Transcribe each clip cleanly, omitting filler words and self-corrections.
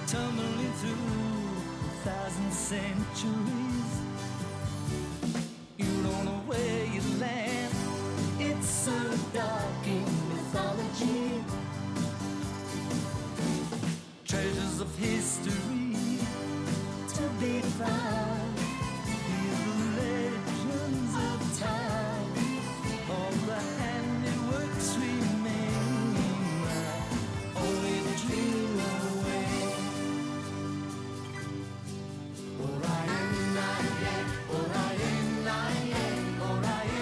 tumbling through 1,000 centuries. You don't know where you land. It's so dark in mythology. Treasures of history to be found. The legends of time. All the handiworks remain. Only dream away. Orion, Orion, Orion, Orion,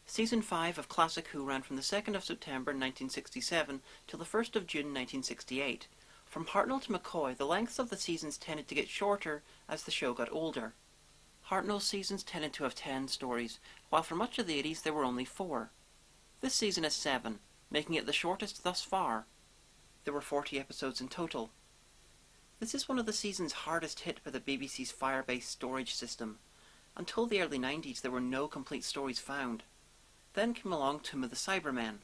Season 5 of Classic Who ran from the 2nd of September 1967 till the 1st of June 1968. From Hartnell to McCoy, the lengths of the seasons tended to get shorter as the show got older. Hartnell's seasons tended to have 10 stories, while for much of the 80s there were only 4. This season is 7, making it the shortest thus far. There were 40 episodes in total. This is one of the seasons hardest hit by the BBC's Firebase storage system. Until the early 90s there were no complete stories found. Then came along Tomb of the Cybermen.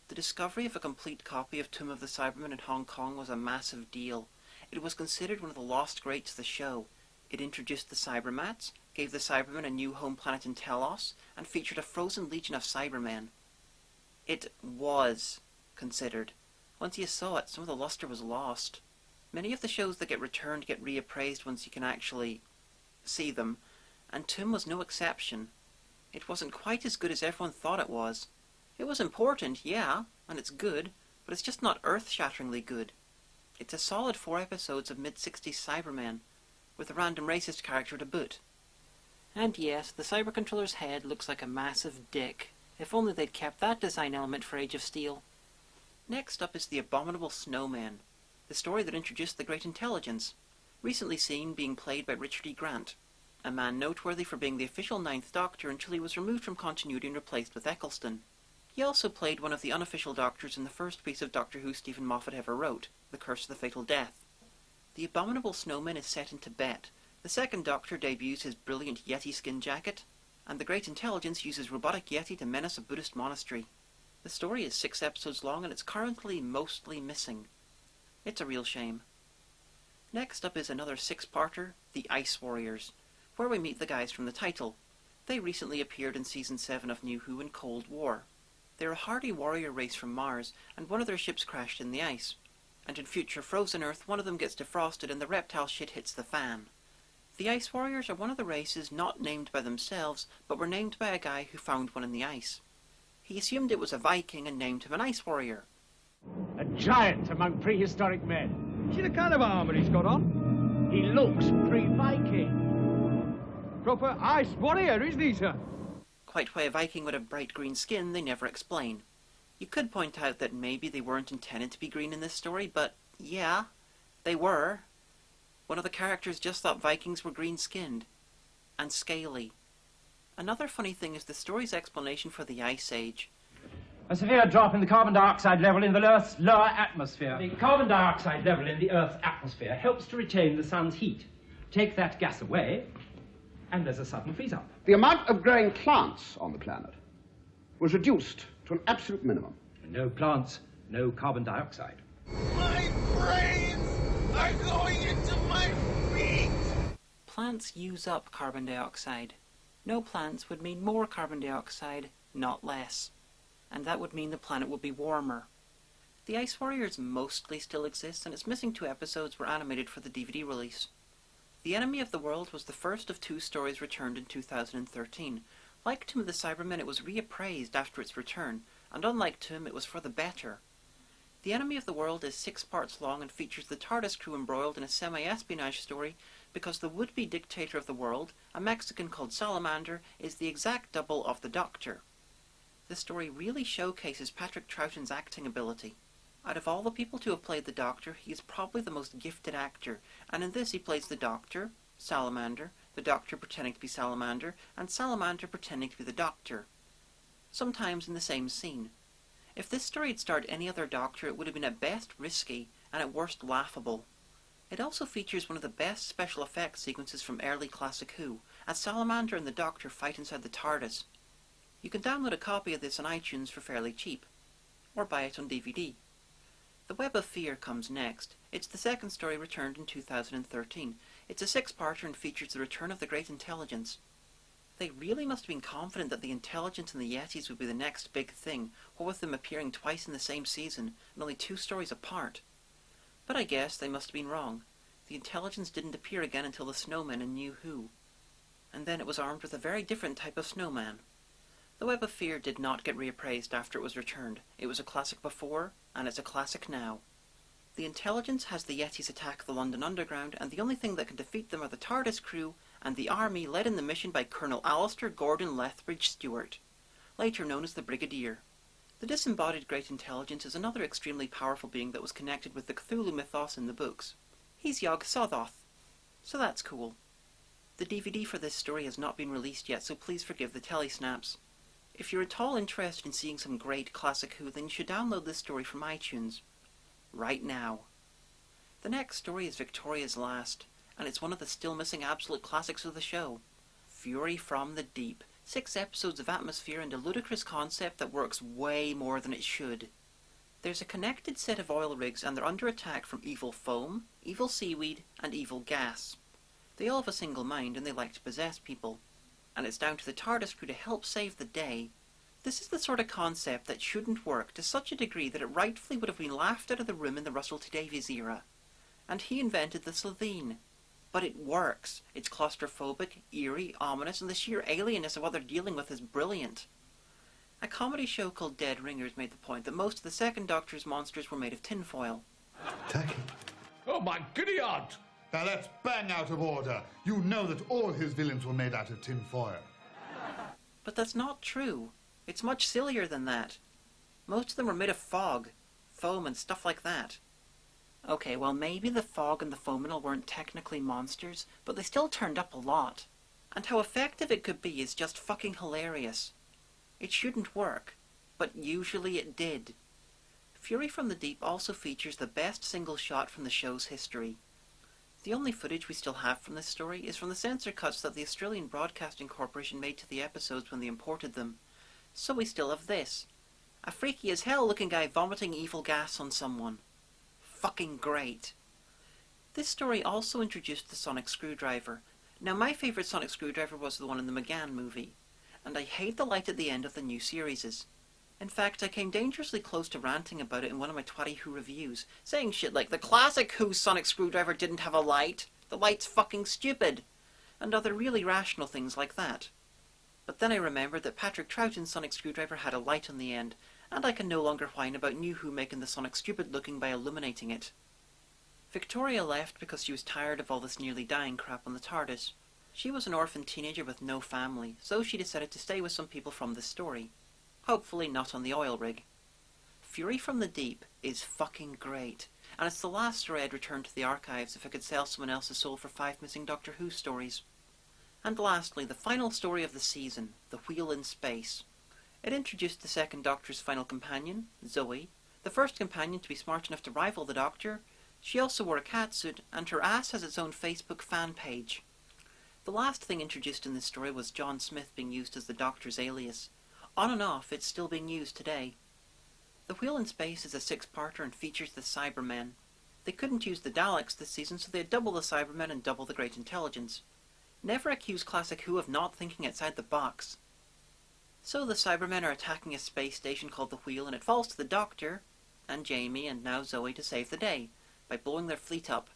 The discovery of a complete copy of Tomb of the Cybermen in Hong Kong was a massive deal. It was considered one of the lost greats of the show. It introduced the Cybermats, gave the Cybermen a new home planet in Telos, and featured a frozen legion of Cybermen. It was considered. Once you saw it, some of the luster was lost. Many of the shows that get returned get reappraised once you can actually see them, and Tomb was no exception. It wasn't quite as good as everyone thought it was. It was important, yeah, and it's good, but it's just not earth-shatteringly good. It's a solid 4 episodes of mid-60s Cybermen, with a random racist character to boot. And yes, the Cyber Controller's head looks like a massive dick. If only they'd kept that design element for Age of Steel. Next up is the Abominable Snowmen, the story that introduced the Great Intelligence, recently seen being played by Richard E. Grant, a man noteworthy for being the official Ninth Doctor until he was removed from continuity and replaced with Eccleston. He also played one of the unofficial Doctors in the first piece of Doctor Who Stephen Moffat ever wrote, The Curse of the Fatal Death. The Abominable Snowmen is set in Tibet. The second Doctor debuts his brilliant Yeti skin jacket, and the Great Intelligence uses robotic Yeti to menace a Buddhist monastery. The story is 6 episodes long and it's currently mostly missing. It's a real shame. Next up is another 6-parter, The Ice Warriors, where we meet the guys from the title. They recently appeared in Season 7 of New Who in Cold War. They're a hardy warrior race from Mars, and one of their ships crashed in the ice. And in future frozen Earth, one of them gets defrosted and the reptile shit hits the fan. The Ice Warriors are one of the races not named by themselves, but were named by a guy who found one in the ice. He assumed it was a Viking and named him an Ice Warrior. A giant among prehistoric men. See the kind of armour he's got on? He looks pre-Viking. Proper ice warrior, isn't he, sir? Quite why a Viking would have bright green skin, they never explain. You could point out that maybe they weren't intended to be green in this story, but yeah, they were. One of the characters just thought Vikings were green-skinned. And scaly. Another funny thing is the story's explanation for the Ice Age. A severe drop in the carbon dioxide level in the Earth's lower atmosphere. The carbon dioxide level in the Earth's atmosphere helps to retain the sun's heat. Take that gas away, and there's a sudden freeze-up. The amount of growing plants on the planet was reduced to an absolute minimum. No plants, no carbon dioxide. My brains are going into my feet! Plants use up carbon dioxide. No plants would mean more carbon dioxide, not less. And that would mean the planet would be warmer. The Ice Warriors mostly still exists, and its missing 2 episodes were animated for the DVD release. The Enemy of the World was the first of 2 stories returned in 2013. Like Tomb of the Cybermen, it was reappraised after its return, and unlike Tomb, it was for the better. The Enemy of the World is 6 parts long and features the TARDIS crew embroiled in a semi-espionage story because the would-be dictator of the world, a Mexican called Salamander, is the exact double of the Doctor. The story really showcases Patrick Troughton's acting ability. Out of all the people to have played the Doctor, he is probably the most gifted actor, and in this he plays the Doctor, Salamander, the Doctor pretending to be Salamander, and Salamander pretending to be the Doctor. Sometimes in the same scene. If this story had starred any other Doctor, it would have been at best risky, and at worst laughable. It also features one of the best special effects sequences from early Classic Who, as Salamander and the Doctor fight inside the TARDIS. You can download a copy of this on iTunes for fairly cheap, or buy it on DVD. The Web of Fear comes next. It's the second story returned in 2013. It's a six-parter and features the return of the Great Intelligence. They really must have been confident that the Intelligence and the Yetis would be the next big thing, what with them appearing twice in the same season, and only 2 stories apart. But I guess they must have been wrong. The Intelligence didn't appear again until the Snowmen in New Who. And then it was armed with a very different type of snowman. The Web of Fear did not get reappraised after it was returned. It was a classic before, and it's a classic now. The Intelligence has the Yetis attack the London Underground, and the only thing that can defeat them are the TARDIS crew and the army led in the mission by Colonel Alistair Gordon Lethbridge Stewart, later known as the Brigadier. The disembodied Great Intelligence is another extremely powerful being that was connected with the Cthulhu mythos in the books. He's Yog-Sothoth, so that's cool. The DVD for this story has not been released yet, so please forgive the telesnaps. If you're at all interested in seeing some great classic Who, then you should download this story from iTunes. Right now. The next story is Victoria's Last, and it's one of the still missing absolute classics of the show. Fury from the Deep. 6 episodes of atmosphere and a ludicrous concept that works way more than it should. There's a connected set of oil rigs and they're under attack from evil foam, evil seaweed, and evil gas. They all have a single mind and they like to possess people. And it's down to the TARDIS crew to help save the day. This is the sort of concept that shouldn't work to such a degree that it rightfully would have been laughed out of the room in the Russell T Davies era. And he invented the Slovene. But it works. It's claustrophobic, eerie, ominous, and the sheer alienness of what they're dealing with is brilliant. A comedy show called Dead Ringers made the point that most of the Second Doctor's monsters were made of tinfoil. Tacky. Oh, my goody aunt! Now that's bang out of order. You know that all his villains were made out of tin foil. But that's not true. It's much sillier than that. Most of them were made of fog, foam, and stuff like that. Okay, well maybe the fog and the foaminal weren't technically monsters, but they still turned up a lot. And how effective it could be is just fucking hilarious. It shouldn't work, but usually it did. Fury from the Deep also features the best single shot from the show's history. The only footage we still have from this story is from the censor cuts that the Australian Broadcasting Corporation made to the episodes when they imported them. So we still have this. A freaky as hell looking guy vomiting evil gas on someone. Fucking great. This story also introduced the sonic screwdriver. Now my favourite sonic screwdriver was the one in the McGann movie, and I hate the light at the end of the new series. In fact, I came dangerously close to ranting about it in one of my Twatty Who reviews, saying shit like, the classic Who sonic screwdriver didn't have a light, the light's fucking stupid, and other really rational things like that. But then I remembered that Patrick Troughton's sonic screwdriver had a light on the end, and I can no longer whine about New Who making the Sonic stupid looking by illuminating it. Victoria left because she was tired of all this nearly dying crap on the TARDIS. She was an orphan teenager with no family, so she decided to stay with some people from this story. Hopefully not on the oil rig. Fury from the Deep is fucking great, and it's the last story I'd return to the archives if I could sell someone else's soul for 5 missing Doctor Who stories. And lastly, the final story of the season, The Wheel in Space. It introduced the Second Doctor's final companion, Zoe, the first companion to be smart enough to rival the Doctor. She also wore a catsuit, and her ass has its own Facebook fan page. The last thing introduced in this story was John Smith being used as the Doctor's alias. On and off, it's still being used today. The Wheel in Space is a 6-parter and features the Cybermen. They couldn't use the Daleks this season, so they had double the Cybermen and double the Great Intelligence. Never accuse Classic Who of not thinking outside the box. So the Cybermen are attacking a space station called the Wheel, and it falls to the Doctor, and Jamie, and now Zoe to save the day, by blowing their fleet up.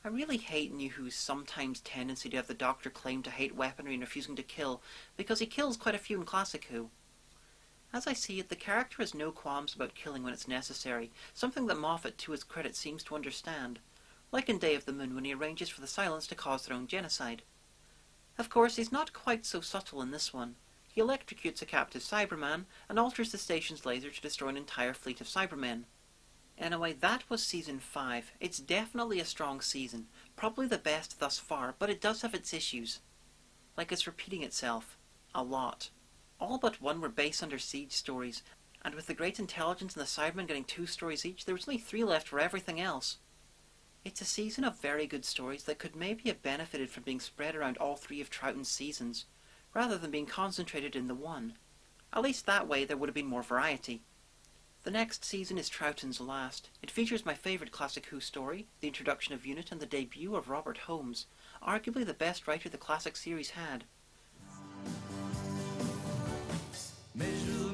I really hate New Who's sometimes tendency to have the Doctor claim to hate weaponry and refusing to kill, because he kills quite a few in Classic Who. As I see it, the character has no qualms about killing when it's necessary, something that Moffat, to his credit, seems to understand, like in Day of the Moon when he arranges for the Silence to cause their own genocide. Of course, he's not quite so subtle in this one. He electrocutes a captive Cyberman and alters the station's laser to destroy an entire fleet of Cybermen. Anyway, that was Season 5. It's definitely a strong season, probably the best thus far, but it does have its issues. Like it's repeating itself. A lot. All but one were base under siege stories, and with the Great Intelligence and the Cybermen getting 2 stories each, there was only 3 left for everything else. It's a season of very good stories that could maybe have benefited from being spread around all 3 of Troughton's seasons, rather than being concentrated in the one. At least that way there would have been more variety. The next season is Troughton's last. It features my favourite Classic Who story, the introduction of Unit and the debut of Robert Holmes, arguably the best writer the classic series had. Measure